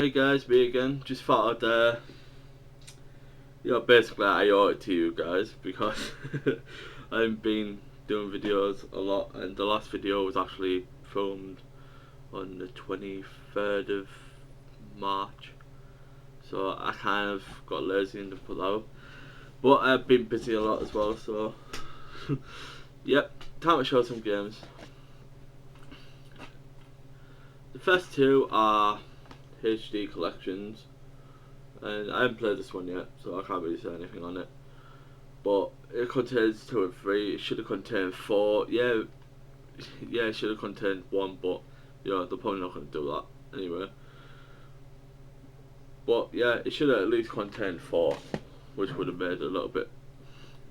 Hey guys, me again. Just thought I'd, basically I owe it to you guys because I've been doing videos a lot, and the last video was actually filmed on the 23rd of March. So I kind of got lazy and didn't put that up. But I've been busy a lot as well, so yep, time to show some games. The first two are HD collections, and I haven't played this one yet, so I can't really say anything on it. But it contains 2 and 3. It should have contained 4. Yeah, it should have contained 1, but they're probably not going to do that anyway. But yeah, it should have at least contained 4, which would have made a little bit,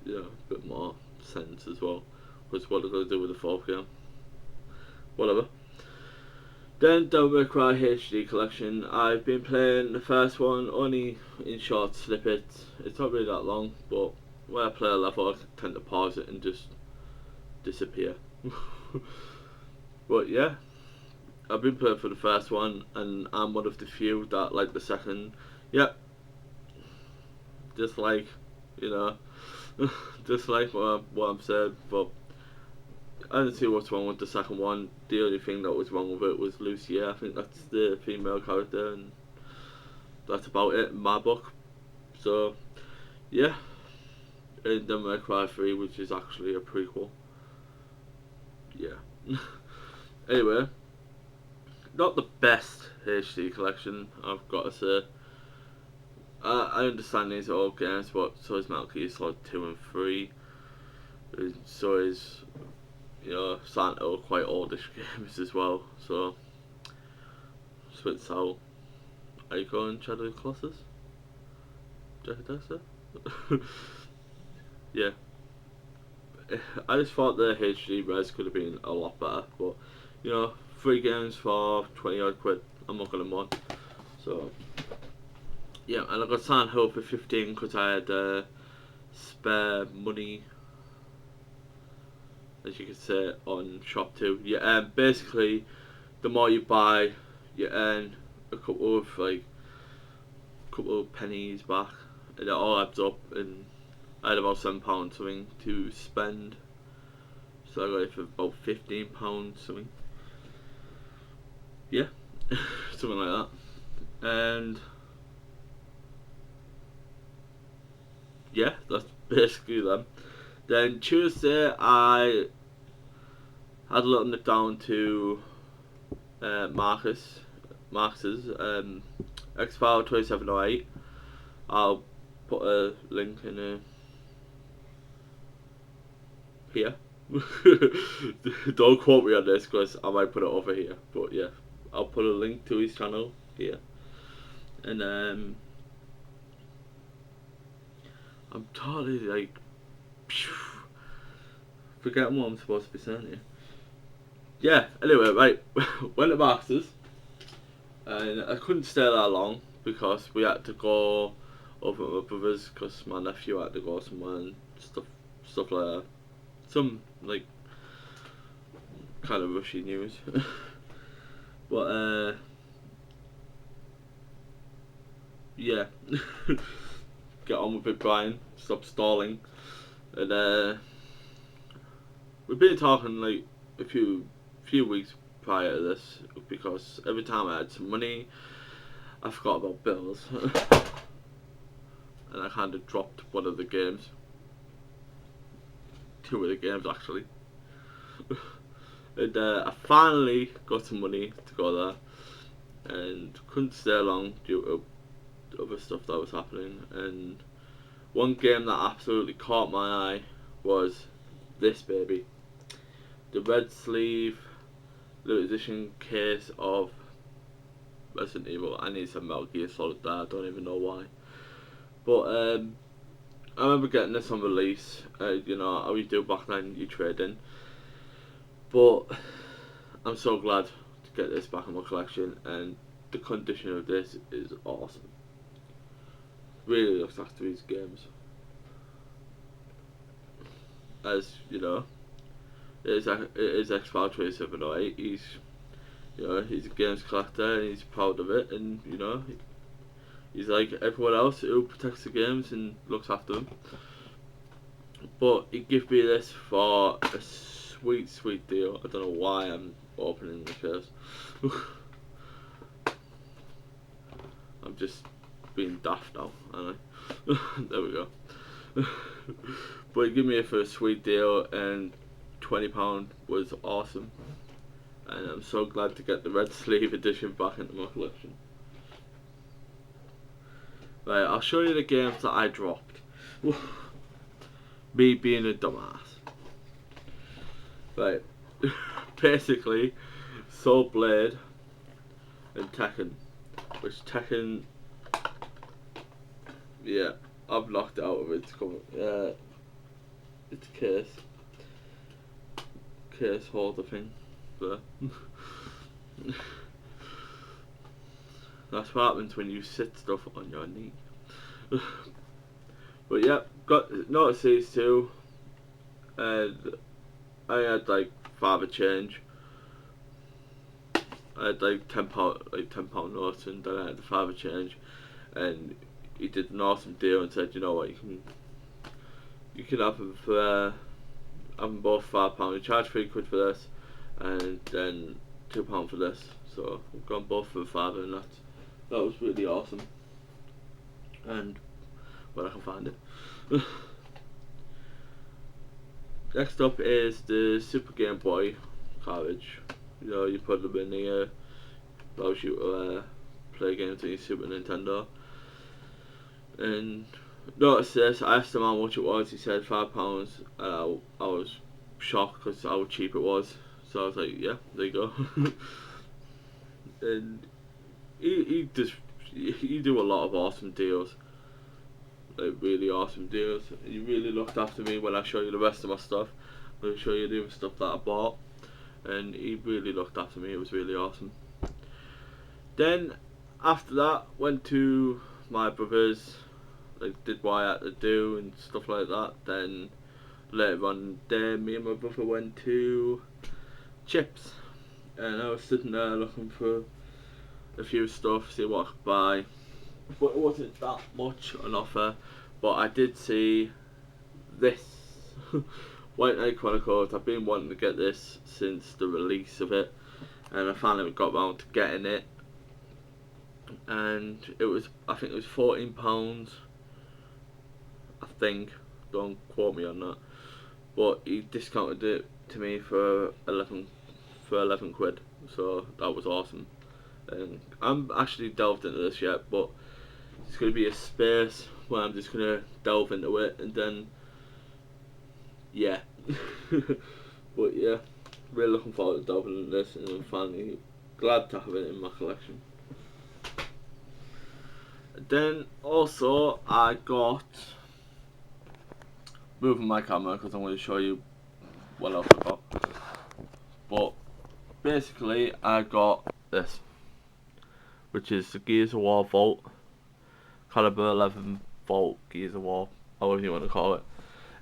a bit more sense as well. Because what they're going to do with the 4th game, whatever. Then Devil May Cry HD collection. I've been playing the first one only in short snippets. It's not really that long, but when I play a level I tend to pause it and just disappear. But yeah, I've been playing for the first one, and I'm one of the few that like the second. Yep, just like, just like what I'm saying, but I didn't see what's wrong with the second one. The only thing that was wrong with it was Lucia. I think that's the female character, and that's about it in my book. So, yeah. And Devil May Cry 3, which is actually a prequel. Yeah. Anyway, not the best HD collection, I've got to say. I understand these are old games, but so is Metal Gear Solid 2 and 3. And so is Santo, quite oldish games as well, so spits out Ico and Shadow of the Colossus. Yeah. I just thought the HD res could have been a lot better, but 3 games for 20 odd quid, I'm not gonna moan. So yeah, and I got Silent Hill for 15 because I had spare money, as you could say, on Shop 2. Yeah, basically, the more you buy, you earn a couple of pennies back, and it all adds up. And I had about £7 something to spend, so I got it for about £15 something. Yeah, something like that. And yeah, that's basically them. Then Tuesday I had a little nip down to Marcus's X-File 2708. I'll put a link in here. Don't quote me on this because I might put it over here, but yeah, I'll put a link to his channel here. And I'm totally like forgetting what I'm supposed to be saying here. Yeah, anyway, right, went to Marcus's, and I couldn't stay that long because we had to go over at my brother's because my nephew had to go somewhere and stuff like that. Some like kind of rushy news. But yeah. Get on with it, Brian. Stop stalling. And we've been talking like a few weeks prior to this, because every time I had some money I forgot about bills. And I kind of dropped one of the games. 2 of the games actually. And I finally got some money to go there, and couldn't stay long due to other stuff that was happening. And one game that absolutely caught my eye was this baby, the red sleeve limited edition case of Resident Evil. I need some Metal Gear Solid there, I don't even know why. But I remember getting this on release. How you do back then, you trade in. But I'm so glad to get this back in my collection, and the condition of this is awesome. Really looks after these games. As you know, it is X-File 2708. You know, he's a games collector and he's proud of it, and you know, he's like everyone else who protects the games and looks after them. But he gave me this for a sweet, sweet deal. I don't know why I'm opening the case. I'm just being daft now, aren't I? There we go. But he gave me it for a sweet deal, and £20 was awesome. And I'm so glad to get the red sleeve edition back into my collection. Right, I'll show you the games that I dropped. Me being a dumbass. Right, basically, Soul Blade and Tekken. Which Tekken, yeah, I've knocked it out of its cover. It's case holder thing. There. That's what happens when you sit stuff on your knee. But yeah, got noticed these two, and I had like father change. I had like £10 notes, and then I had the father change, and he did an awesome deal and said, you know what, you can have them for have them both £5. You charge £3 for this, and then £2 for this. So I've gone both for the father, and that was really awesome. And well, I can find it. Next up is the Super Game Boy cartridge. You know, you put them in here, allows you to play games on your Super Nintendo. And notice this, I asked him how much it was, he said £5, and I was shocked because how cheap it was. So I was like, yeah, there you go. And he do a lot of awesome deals. Like really awesome deals. He really looked after me when I show you the rest of my stuff. I'm going to show you the other stuff that I bought, and he really looked after me. It was really awesome. Then after that, went to my brother's, like did what I had to do and stuff like that. Then later on day, me and my brother went to Chips, and I was sitting there looking for a few stuff, see what I could buy, but it wasn't that much on offer. But I did see this White Knight Chronicles. I've been wanting to get this since the release of it, and I finally got round to getting it. And it was, I think it was £14. I think, don't quote me on that. But he discounted it to me for 11 quid. So that was awesome. And I'm actually delved into this yet, but it's going to be a space where I'm just going to delve into it, and then yeah. But yeah, really looking forward to delving into this, and I'm finally glad to have it in my collection. Then also I got, moving my camera because I'm going to show you what else I got. But basically I got this, which is the Gears of War Vault, caliber 11 Vault Gears of War, however you want to call it.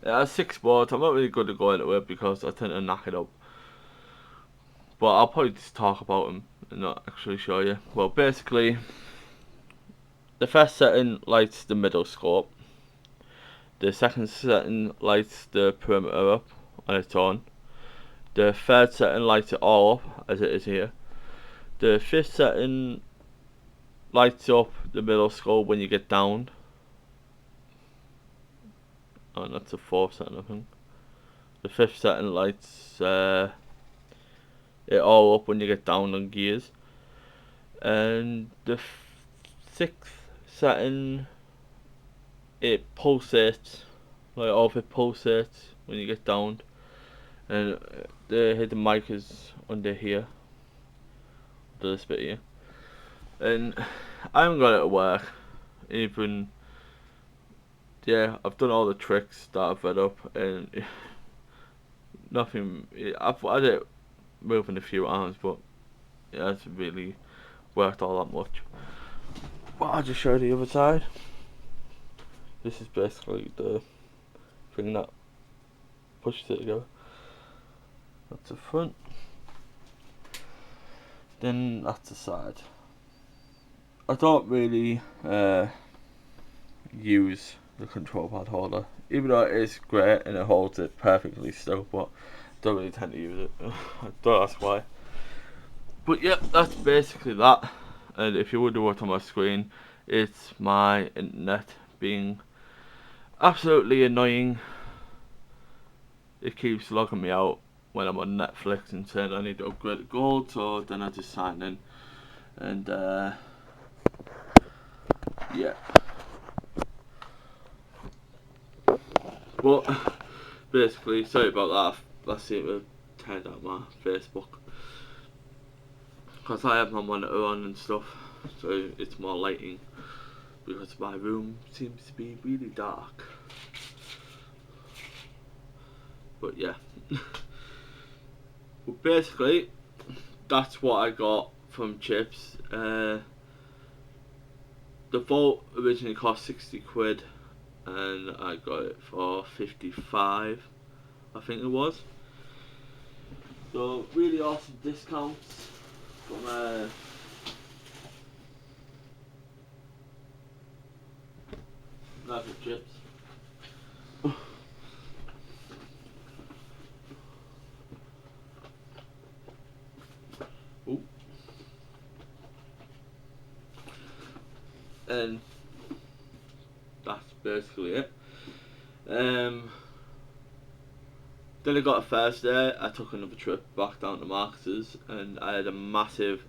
It has 6 boards. I'm not really good at going into it because I tend to knock it up. But I'll probably just talk about them and not actually show you. Well, basically, the first setting lights the middle scope. The second setting lights the perimeter up on its own. The third setting lights it all up, as it is here. The fifth setting lights up the middle scope when you get down. Oh, that's the fourth setting, I think. The fifth setting lights it all up when you get down on gears. And the sixth setting, it pulsates, like all of it pulsates when you get down. And the hidden mic is under here, under this bit here. And I haven't got it to work. Even, yeah, I've done all the tricks that I've read up, and nothing. I've had it moving a few arms, but it hasn't really worked all that much. But I'll just show you the other side. This is basically the thing that pushes it together. That's the front. then that's aside. I don't really use the control pad holder, even though it is great and it holds it perfectly still, but don't really tend to use it. Don't ask why. But yep, that's basically that. And if you wonder what's on my screen, it's my internet being absolutely annoying. It keeps logging me out when I'm on Netflix and saying I need to upgrade to gold, so then I just sign in. And yeah. But basically, sorry about that. Let's see if it turned out my Facebook. Because I have my monitor on and stuff, so it's more lighting. Because my room seems to be really dark. But yeah. But basically, that's what I got from chips. The Volt originally cost 60 quid. And I got it for 55, I think it was. So really awesome discounts from Nugget chips. Ooh. And that's basically it. Then I got a Thursday. I took another trip back down to Marcus's, and I had a massive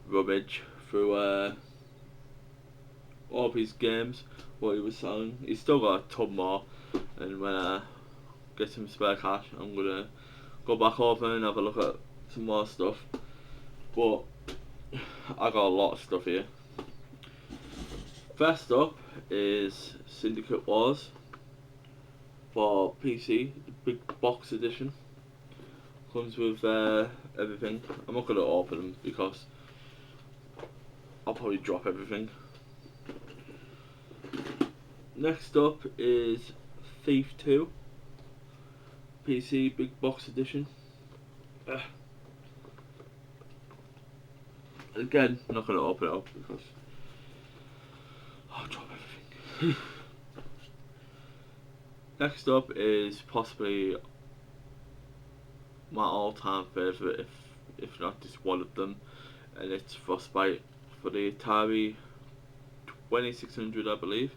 rummage through all of his games, what he was selling. He's still got a ton more, and when I get some spare cash, I'm gonna go back over and have a look at some more stuff. But I got a lot of stuff here. First up is Syndicate Wars for PC, the big box edition. Comes with everything. I'm not going to open them because I'll probably drop everything. Next up is Thief 2 PC big box edition. Again, I'm not going to open it up because I'll drop everything. Next up is possibly my all-time favourite, if not just one of them, and it's Frostbite for the Atari 2600, I believe.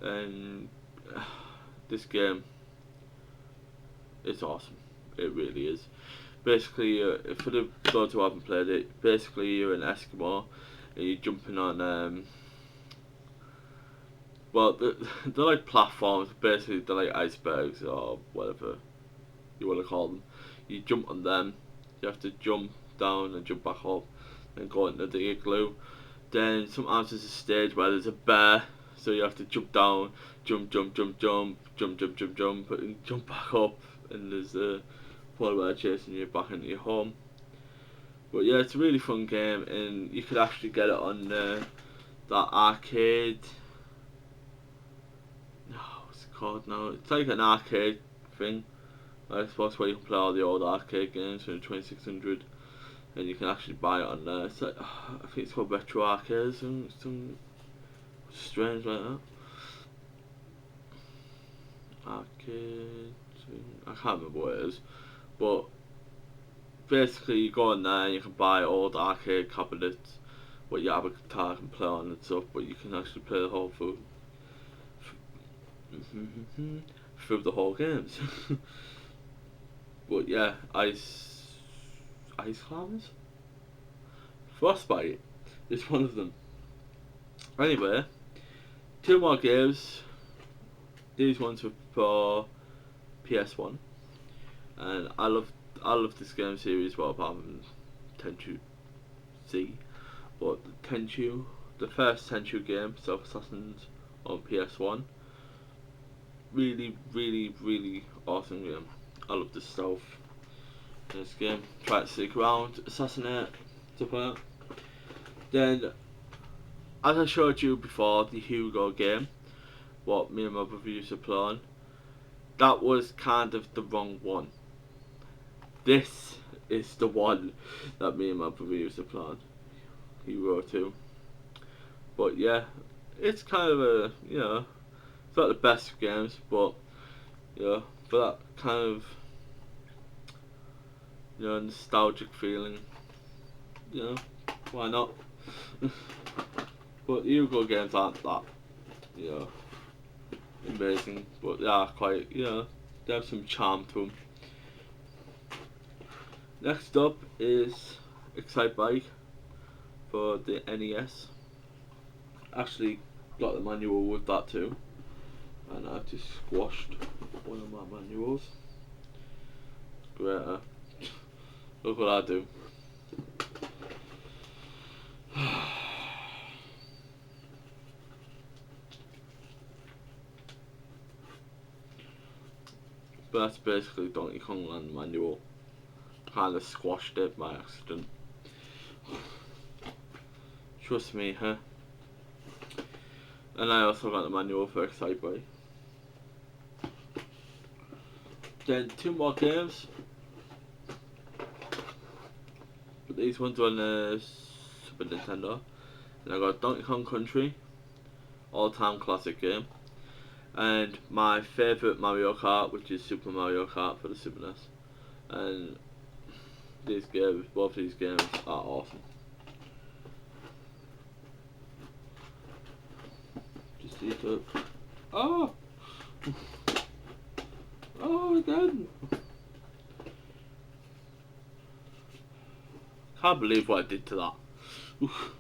And this game, it's awesome. It really is. Basically, for those who haven't played it, basically you're an Eskimo and you're jumping on well, they're like platforms. Basically, they're like icebergs or whatever you want to call them. You jump on them. You have to jump down and jump back up, and go into the igloo. Then sometimes there's a stage where there's a bear, so you have to jump down, jump, and jump back up. And there's a polar bear chasing you back into your home. But yeah, it's a really fun game, and you could actually get it on that arcade. What's it called now? It's like an arcade thing, I suppose, where you can play all the old arcade games from the 2600, and you can actually buy it on there. It's like, I think it's called Retro Arcade, some strange like that. Arcade, I can't remember what it is, but basically you go on there and you can buy old arcade cabinets what you have a guitar can play on and stuff, but you can actually play the whole through the whole games. But yeah, ice climbers, Frostbite is one of them. Anyway, two more games. These ones were for PS1, and I love this game series. Well, apart from Tenchu Z, but the first Tenchu game, Self Assassins on PS1. Really awesome game. I love the stealth in this game. Try to sneak around, assassinate, stuff like that. Then, as I showed you before, the Hugo game, what me and my brother used to play on, that was kind of the wrong one. This is the one that me and my brother used to plan Euro 2. But yeah, it's kind of a, it's not the best games, but for that kind of, nostalgic feeling, why not? But the Euro games aren't that, you know, amazing, but they are quite, they have some charm to them. Next up is Excite Bike for the NES. Actually got the manual with that too, and I just squashed one of my manuals. Great, look what I do. But that's basically Donkey Kong Land manual. Kinda squashed it by accident. Trust me, huh? And I also got the manual for Excite Bike. Then 2 more games. But these ones on the Super Nintendo. And I got Donkey Kong Country, all-time classic game. And my favourite Mario Kart, which is Super Mario Kart for the Super NES. And both these games are awesome. Just need to... Oh! Oh, again! Can't believe what I did to that. Oof.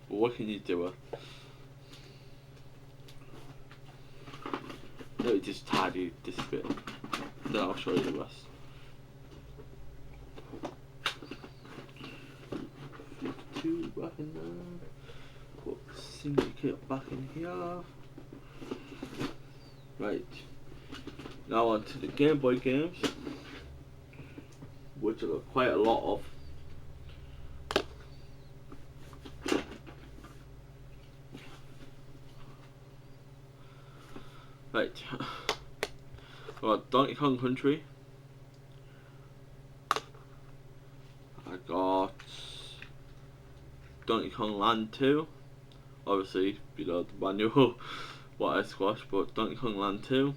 But what can you do? Let me just tidy this bit, then I'll show you the rest. 52 back in there. Put Syndicate back in here. Right. Now on to the Game Boy games, which I got quite a lot of. Right. I got Donkey Kong Country. I got Donkey Kong Land 2. Obviously, the manual what I squashed, but Donkey Kong Land 2.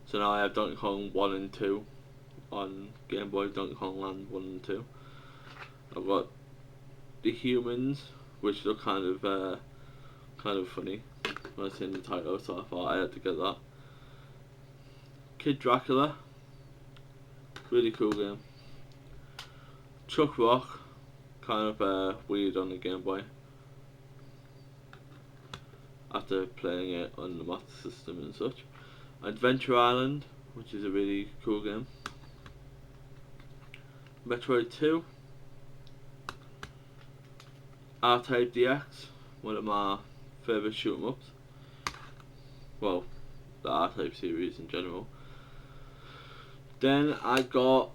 So now I have Donkey Kong 1 and 2 on Game Boy, Donkey Kong Land 1 and 2. I've got the humans, which look kind of funny when I seen the title, so I thought I had to get that. Kid Dracula, really cool game. Chuck Rock, kind of weird on the Game Boy, after playing it on the Master System and such. Adventure Island, which is a really cool game. Metroid 2. R-Type DX, one of my favourite shoot 'em ups. Well, the R-Type series in general. Then I got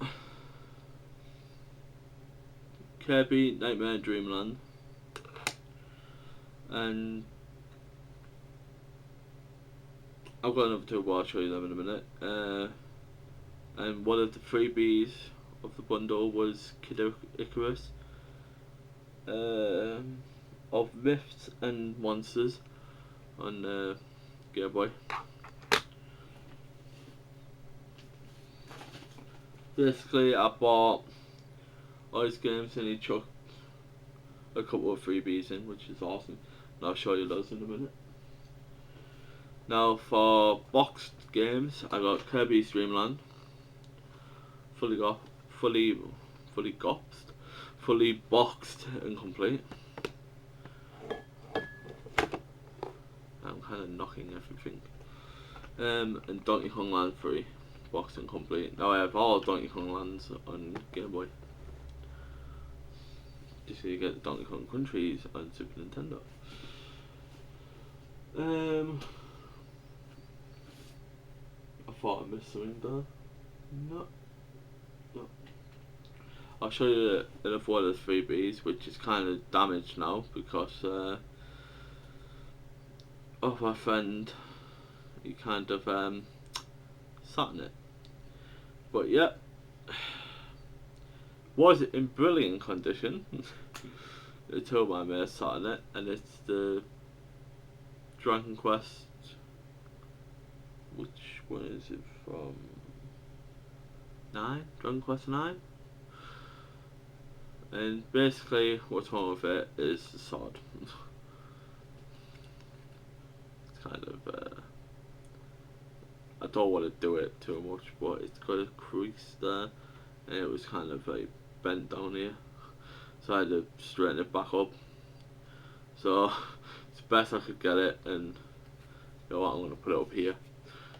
Kirby Nightmare Dreamland, and I've got another 2, but I'll show you them in a minute. And one of the freebies of the bundle was Kid Icarus, of Myths and Monsters on Game Boy. Basically, I bought all these games and he chucked a couple of freebies in, which is awesome. And I'll show you those in a minute. Now for boxed games, I got Kirby's Dream Land, fully boxed and complete. I'm kind of knocking everything. And Donkey Kong Land 3, boxed and complete. Now I have all Donkey Kong Lands on Game Boy. Just so you get the Donkey Kong Countries on Super Nintendo. I thought I missed something there. No. I'll show you another one of the freebies, which is kind of damaged now because of my friend. He kind of sat in it. But yeah, was it in brilliant condition until my mate sat on it, and it's the Dragon Quest. Which one is it from? 9? Dragon Quest 9? And basically, what's wrong with it is the sword. It's kind of, I don't want to do it too much, but it's got a crease there, and it was kind of like bent down here, so I had to straighten it back up. So it's best I could get it, and you know what, I'm going to put it up here,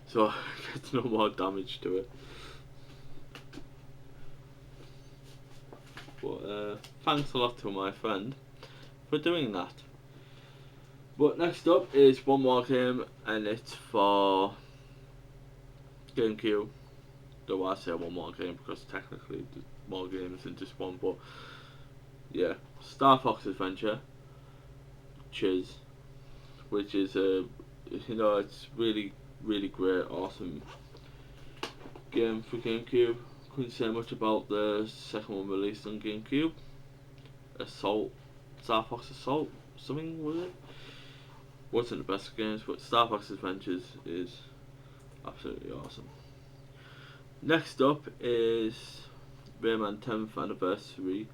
so it gets no more damage to it. But thanks a lot to my friend for doing that. But next up is one more game, and it's for GameCube. Though I say one more game because technically there's more games than just one, but yeah, Star Fox Adventure, which is a, you know, it's really great, awesome game for GameCube. Couldn't say much about the second one released on GameCube. Star Fox Assault, something was it? Wasn't the best games, but Star Fox Adventures is absolutely awesome. Next up is Rayman 10th Anniversary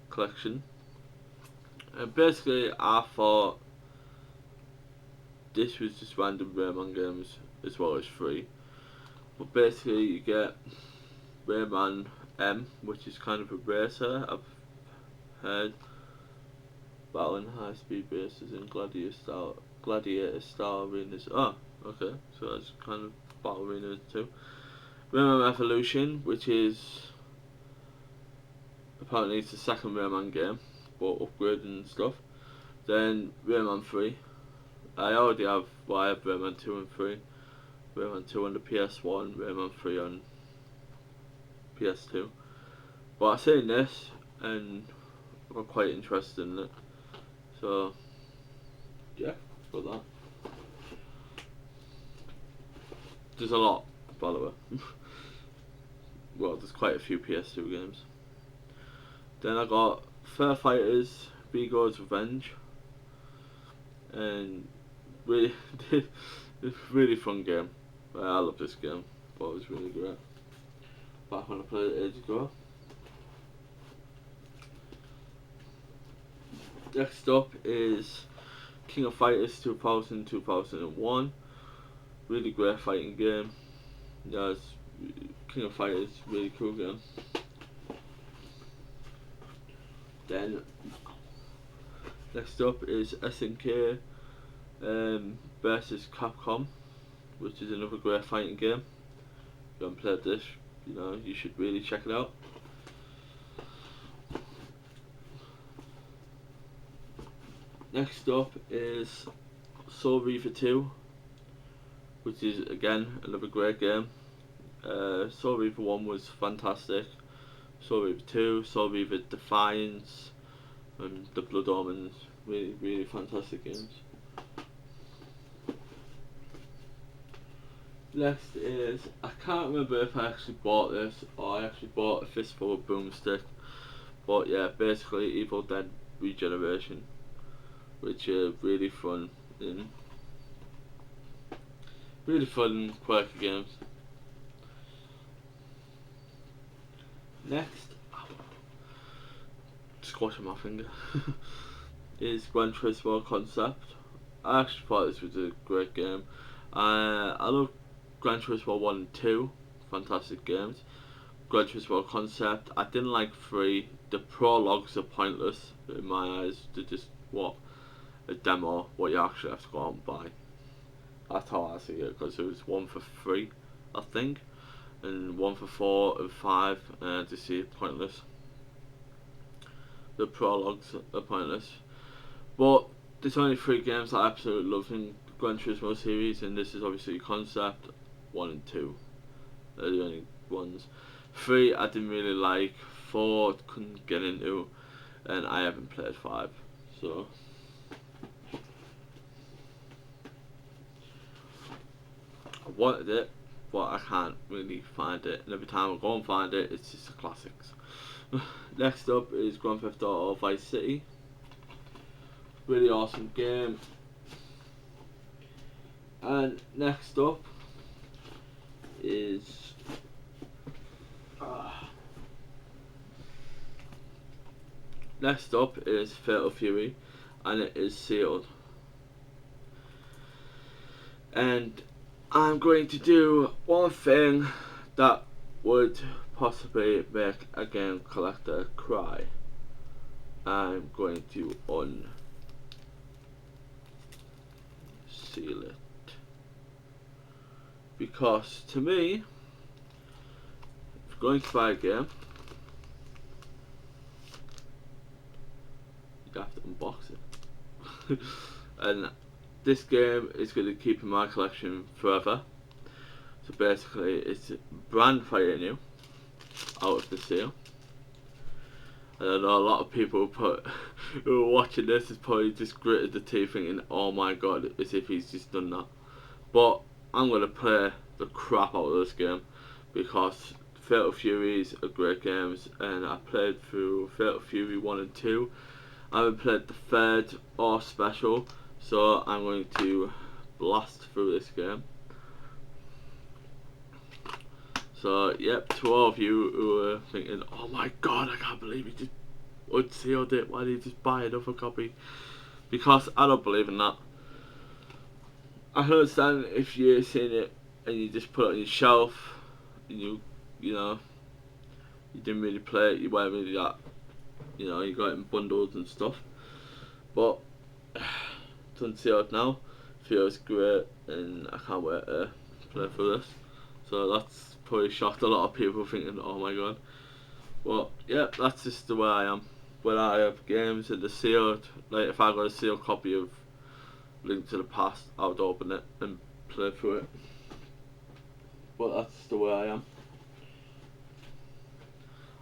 Collection. And basically, I thought this was just random Rayman games as well as free. But basically, you get Rayman M, which is kind of a racer. I've heard battling high-speed racers in gladiator style arenas. Oh, okay, so that's kind of battle arenas too. Rayman Evolution, which is apparently it's the second Rayman game, but upgraded and stuff. Then Rayman 3. I already have, well, I have Rayman 2 and 3. Rayman 2 on the PS1, Rayman 3 on PS2. But I've seen this and I'm quite interested in it. So, yeah, got that. There's a lot, by the way. Well, there's quite a few PS2 games. Then I got Fair Fighters, Vigo's Revenge. And really, it's a really fun game. I love this game. Thought it was really great. Back when I played it ages ago. Next up is King of Fighters 2000-2001. Really great fighting game. Yeah, it's King of Fighters, really cool game. Then next up is SNK versus Capcom, which is another great fighting game. If you haven't played this, you know, you should really check it out. Next up is Soul Reaver 2, which is again another great game. Soul Reaver 1 was fantastic. Soul Reaver 2, Soul Reaver Defiance, and the Blood Omens, really fantastic games. Next is, I can't remember if I actually bought this or I actually bought a Fistful of Boomstick, but yeah, basically Evil Dead Regeneration, which are really fun quirky games. Next, squashing my finger, is Gran Turismo Concept. I actually thought this was a great game. I love Gran Turismo 1 and 2, fantastic games. Gran Turismo Concept, I didn't like 3. The prologues are pointless in my eyes. They're just a demo, what you actually have to go out and buy. That's how I see it, because it was 1 for 3, I think, and 1 for 4 and 5, and I just see it pointless. The prologues are pointless. But there's only 3 games that I absolutely love in the Gran Turismo series, and this is obviously Concept 1 and 2. They're the only ones. 3 I didn't really like, 4 couldn't get into, and I haven't played 5. So I wanted it, but I can't really find it, and every time I go and find it, it's just the classics. Next up is Grand Theft Auto Vice City. Really awesome game. And next up is Fatal Fury, and it is sealed. And I'm going to do one thing that would possibly make a game collector cry. I'm going to unseal it. Because to me, if you're going to buy a game, you have to unbox it. And this game is going to keep in my collection forever. So basically, it's brand fighting new out of the seal. And I know a lot of people who are watching this is probably just gritted the teeth thinking, oh my god, as if he's just done that. But I'm going to play the crap out of this game because Fatal Furies are great games, and I played through Fatal Fury 1 and 2. I haven't played the third or special, so I'm going to blast through this game. So, yep, to all of you who are thinking, oh my god, I can't believe he just unsealed it, why did he just buy another copy? Because I don't believe in that. I can understand if you're seeing it and you just put it on your shelf, and you know, you didn't really play it, you weren't really that, you got it in bundles and stuff. But, it's unsealed now, feels great, and I can't wait to play through this. So that's probably shocked a lot of people thinking, oh my god. But yeah, that's just the way I am. When I have games that are sealed, like if I got a sealed copy of Link to the Past, I would open it and play through it. But that's the way I am.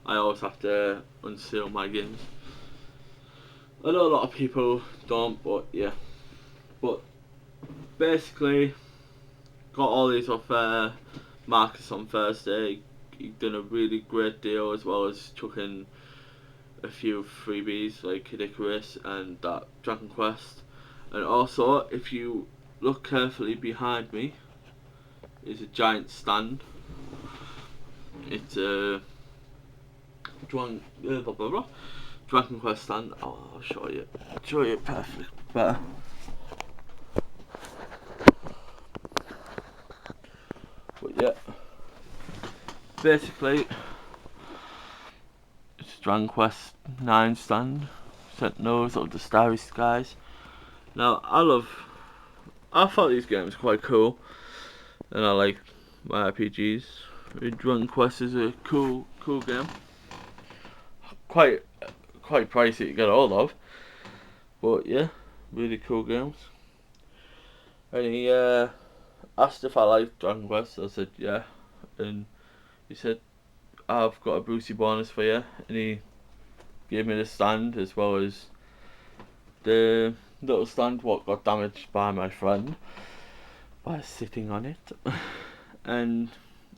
I always have to unseal my games. I know a lot of people don't, but yeah. But basically, got all these off Marcus on Thursday. He done a really great deal, as well as chucking a few freebies like Kid Icarus and that Dragon Quest. And also, if you look carefully behind me, is a giant stand. It's a Dragon Quest stand. Oh, I'll show you perfectly better. But yeah, basically, it's Dragon Quest 9 stand, Sentinels of the Starry Skies. Now, I thought these games quite cool, and I like my RPGs. Dragon Quest is a cool game. Quite pricey to get hold of, but yeah, really cool games. And he asked if I liked Dragon Quest. I said yeah, and he said, I've got a Brucey bonus for you, and he gave me the stand as well as the little stand what got damaged by my friend by sitting on it. And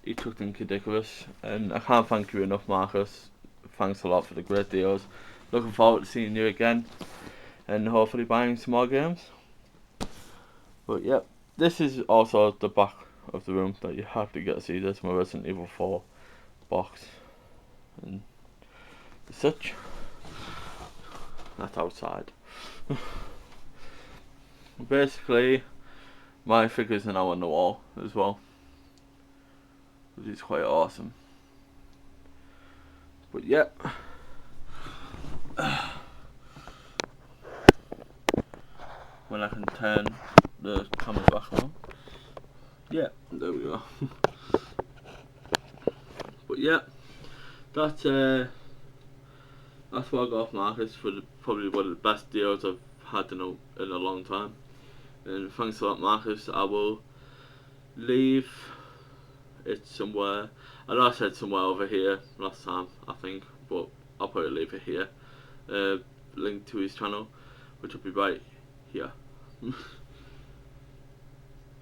he took in Kid Icarus, and I can't thank you enough, Marcus. Thanks a lot for the great deals. Looking forward to seeing you again, and hopefully buying some more games. But yep, this is also the back of the room that you hardly get to see. This my Resident Evil 4 box and such. That's outside. Basically, my figures are now on the wall as well, which is quite awesome. But yeah, when I can turn the camera back on, yeah, there we go. But yeah, that's what I got off Marcus for probably one of the best deals I've had in a long time. And thanks a lot, Marcus. I will leave it somewhere. I know I said somewhere over here last time, I think, but I'll probably leave it here. Link to his channel, which will be right here.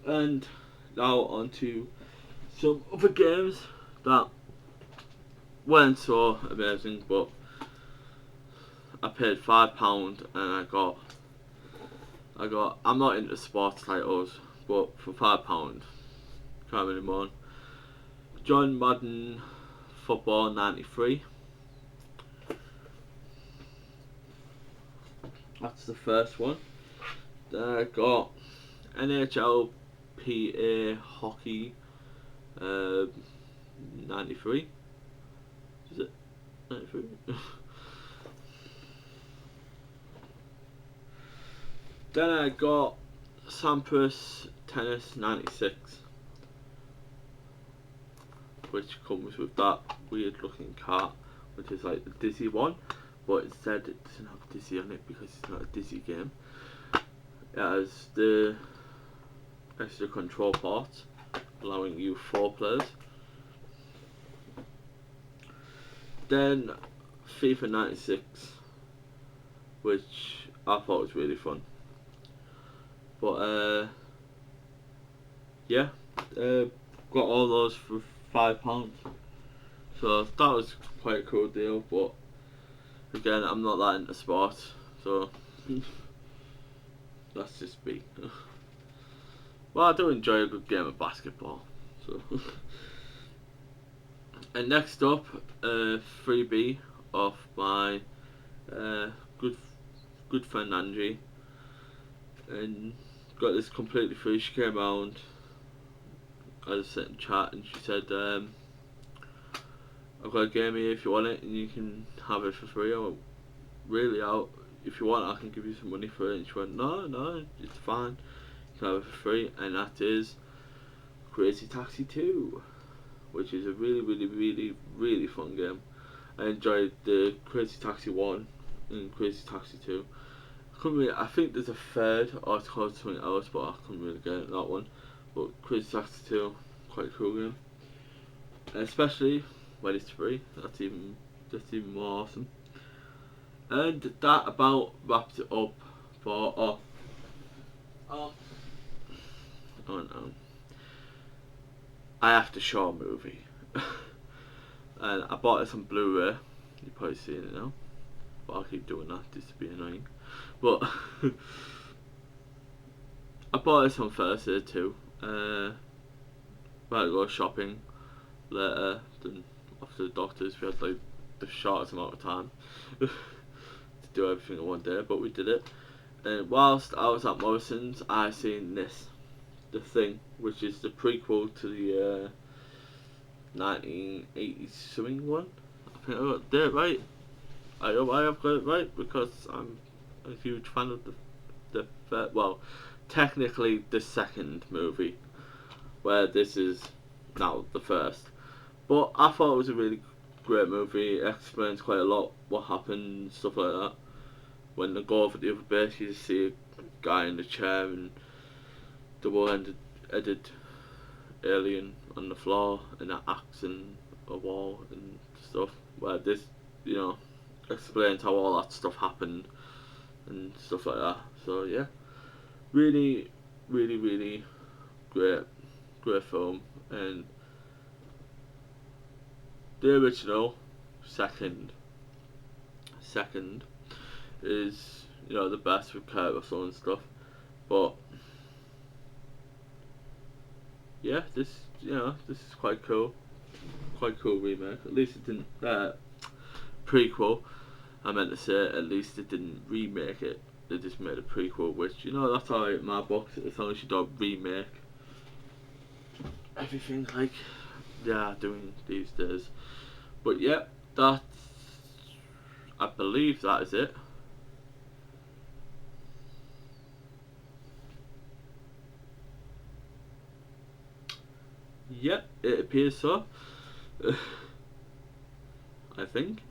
And now on to some other games that weren't so amazing, but I paid £5 and I got. I'm not into sports titles, but for £5, can't really moan. John Madden Football 93. That's the first one. Then I got NHL PA Hockey 93. Is it 93? Then I got Sampras Tennis 96, which comes with that weird looking cart, which is like the Dizzy one, but instead it doesn't have Dizzy on it because it's not a Dizzy game. It has the extra control parts, allowing you 4 players. Then FIFA 96, which I thought was really fun. But yeah, got all those for £5. So that was quite a cool deal, but again, I'm not that into sports, so that's just me. Well, I do enjoy a good game of basketball. So and next up, freebie of my good friend Angie, and got this completely free. She came around, I just sat and chat, and she said, I've got a game here if you want it, and you can have it for free. I went, really? If you want, I can give you some money for it. And she went, no, it's fine. You can have it for free, and that is Crazy Taxi 2, which is a really fun game. I enjoyed the Crazy Taxi 1 and Crazy Taxi 2. I think there's a third, or it's called something else, but I couldn't really get it, that one. But Crazy Taxi 2, quite a cool game. And especially when it's free, that's even more awesome. And that about wraps it up for oh no, I have to show a movie. And I bought this on Blu-ray. You've probably seen it now, but I'll keep doing that just to be annoying. But I bought this on Thursday too. About to go shopping later than after the doctors. We had like the shortest amount of time to do everything in one day, but we did it. And whilst I was at Morrison's, I seen this, The Thing, which is the prequel to the 1980s something one. I think I got it right. I hope I have got it right because I'm a huge fan of well, technically the second movie, where this is now the first. But I thought it was a really great movie. It explains quite a lot what happened, stuff like that. When they go over the other base, you just see a guy in the chair and double-headed alien on the floor and an axe and a wall and stuff. Where this, explains how all that stuff happened and stuff like that. So yeah, really great film. And the original second is the best with Kurt Russell and stuff, but yeah, this is quite cool remake. At least it didn't prequel. I meant to say, at least it didn't remake it. They just made a prequel, which that's alright in my books, as long as you don't remake everything like they are doing these days. But yeah, I believe that is it. Yep, it appears so. I think.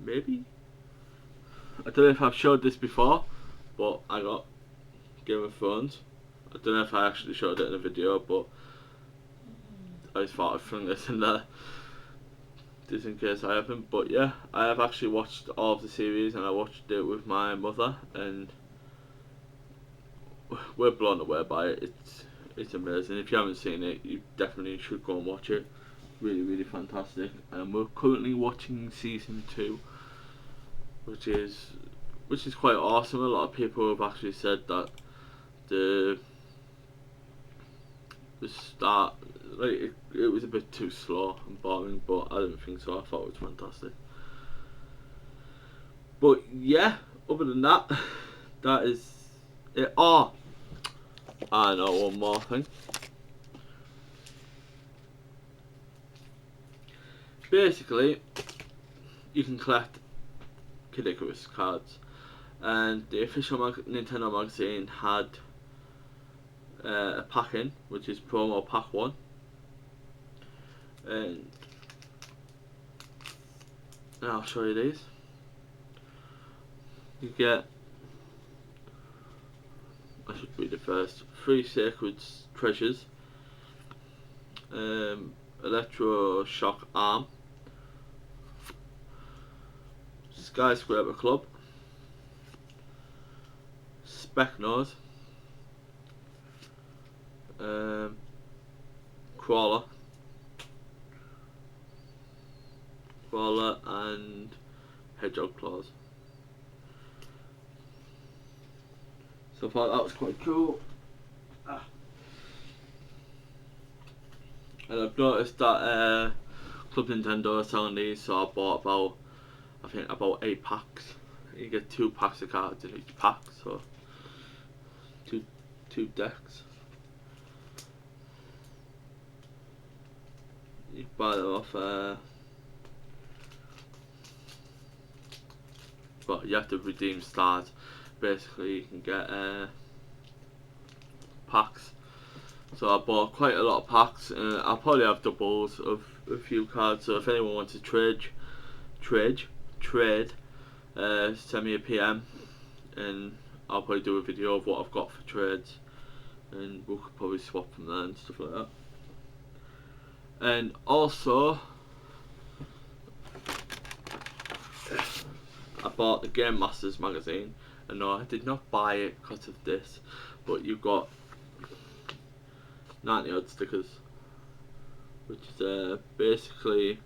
Maybe. I don't know if I've showed this before, but I got Game of Thrones. I don't know if I actually showed it in a video, but I just thought I'd throw this in there just in case I haven't. But yeah, I have actually watched all of the series, and I watched it with my mother, and we're blown away by it. it's amazing. If you haven't seen it, you definitely should go and watch it. Really, really fantastic. And we're currently watching season 2, which is quite awesome. A lot of people have actually said that the start, like, it was a bit too slow and boring, but I didn't think so. I thought it was fantastic. But yeah, other than that, that is it. Oh, I know one more thing. Basically, you can collect Kid Icarus cards, and the official Nintendo magazine had a pack in, which is promo pack 1, and I'll show you these. You get, I should read it first, 3 sacred treasures, Electro Shock Arm, Skyscraper Club, Spec Nose, Crawler, and Hedgehog Claws. So I thought that was quite cool. And I've noticed that Club Nintendo are selling these, so I bought about 8 packs. You get 2 packs of cards in each pack, so two decks. You buy them off, but you have to redeem stars. Basically, you can get packs. So I bought quite a lot of packs. I'll probably have doubles of a few cards. So if anyone wants to trade, send me a PM, and I'll probably do a video of what I've got for trades, and we could probably swap from there and stuff like that. And also, I bought the Game Masters magazine, and no, I did not buy it because of this, but you got 90 odd stickers, which is basically,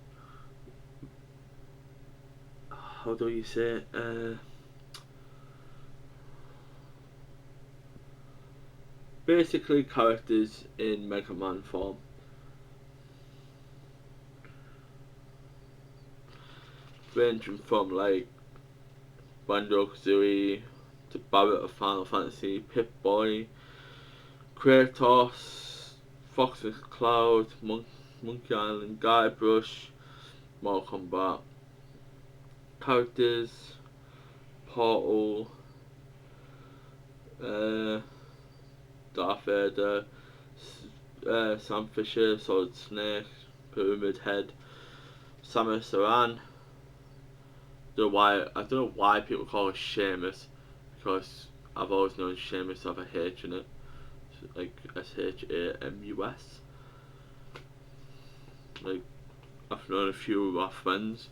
how do you say it? Basically characters in Mega Man form. Ranging from like Banjo-Kazooie to Barret of Final Fantasy, Pip-Boy, Kratos, Fox and Cloud, Monkey Island, Guybrush, Mortal Kombat, characters, Portal, Darth Vader, Sam Fisher, Solid Snake, Pyramid Head, Samus Aran. I don't know why people call it Seamus, because I've always known Seamus to have a H in it, like SHAMUS. Like, I've known a few of my friends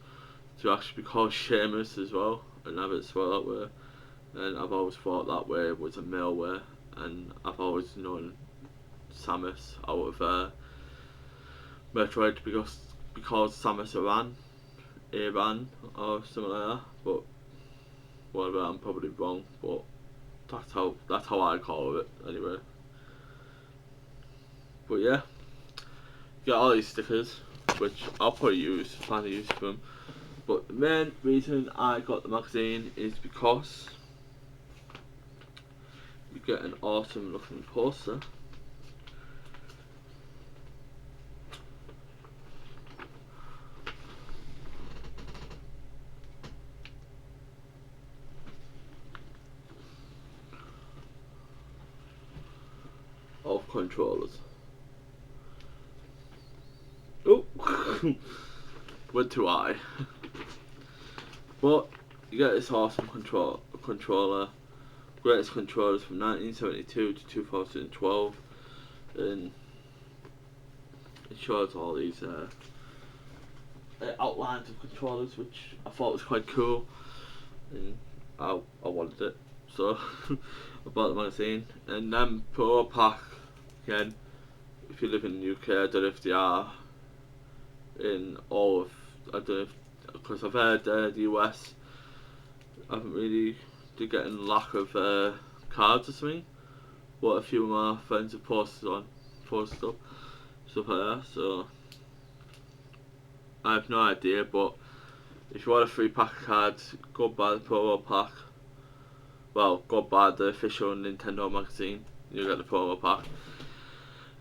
to actually be called Seamus as well, and have it spelled that way. And I've always thought that way was a male way, and I've always known Samus out of Metroid because Samus Aran or something like that. But whatever, I'm probably wrong, but that's how I call it anyway. But yeah, you get all these stickers, which I'll probably plan to use for them. But the main reason I got the magazine is because you get an awesome looking poster. Of controllers. Oh, went too high. But you get this awesome controller, greatest controllers from 1972 to 2012, and it shows all these outlines of controllers, which I thought was quite cool, and I wanted it, so I bought the magazine. And then Pro Pack Again, if you live in the UK, I don't know if they are in all of, I don't know if, because I've heard the US haven't really, they're getting lack of cards or something. What a few of my friends have posted up, stuff like that. So I have no idea, but if you want a free pack of cards, go buy the promo pack. Well, go buy the official Nintendo magazine. You get the promo pack.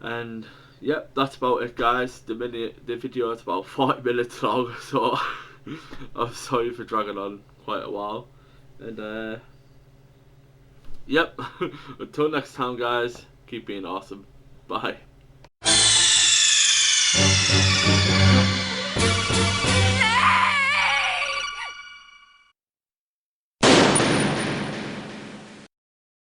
And yep, that's about it, guys. The video is about 40 minutes long, so I'm sorry for dragging on quite a while. And yep, until next time, guys. Keep being awesome. Bye.